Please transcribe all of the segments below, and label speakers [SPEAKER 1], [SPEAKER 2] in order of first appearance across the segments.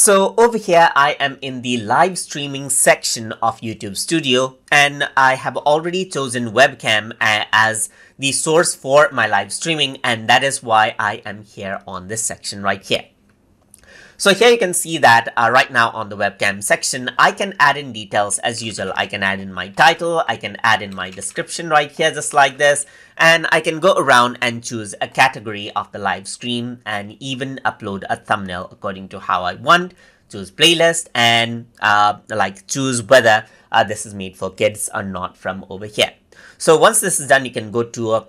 [SPEAKER 1] So over here, I am in the live streaming section of YouTube Studio, and I have already chosen webcam as the source for my live streaming, and that is why I am here on this section right here. So here you can see that right now on the webcam section, I can add in details as usual. I can add in my title, I can add in my description right here just like this, and I can go around and choose a category of the live stream and even upload a thumbnail according to how I want, choose playlist, and choose whether this is made for kids or not from over here. So once this is done, you can go to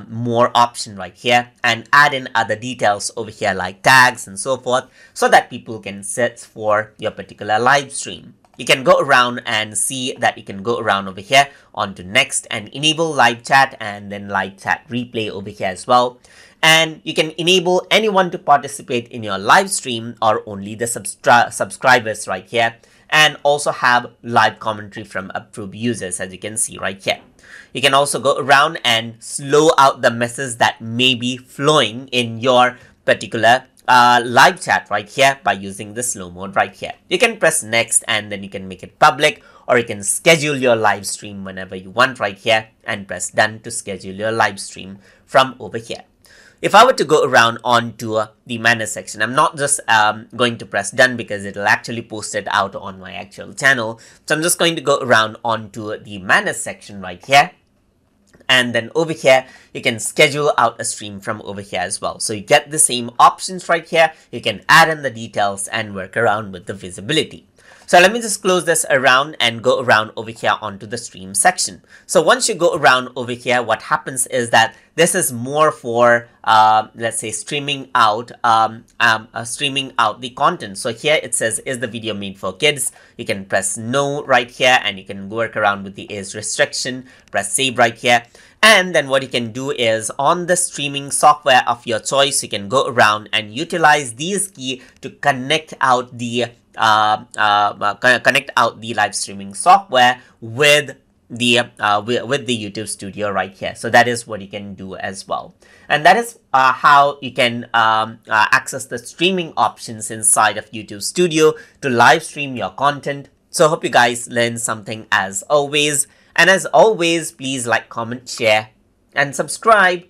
[SPEAKER 1] more option right here and add in other details over here like tags and so forth, so that people can search for your particular live stream. You can go around and see that you can go around over here onto next and enable live chat, and then live chat replay over here as well. And you can enable anyone to participate in your live stream or only the subscribers right here, and also have live commentary from approved users, as you can see right here. You can also go around and slow out the messages that may be flowing in your particular live chat right here by using the slow mode right here. You can press next and then you can make it public, or you can schedule your live stream whenever you want right here and press done to schedule your live stream from over here. If I were to go around onto the manners section, I'm not just going to press done because it'll actually post it out on my actual channel. So I'm just going to go around onto the manners section right here. And then over here, you can schedule out a stream from over here as well. So you get the same options right here. You can add in the details and work around with the visibility. So let me just close this around and go around over here onto the stream section. So once you go around over here, what happens is that this is more for, let's say, streaming out the content. So here it says, is the video made for kids? You can press no right here, and you can work around with the age restriction, press save right here. And then what you can do is on the streaming software of your choice, you can go around and utilize these keys to connect out the live streaming software with the YouTube Studio right here. So that is what you can do as well, and that is how you can access the streaming options inside of YouTube Studio to live stream your content. So I hope you guys learned something as always, and as always, please like, comment, share, and subscribe.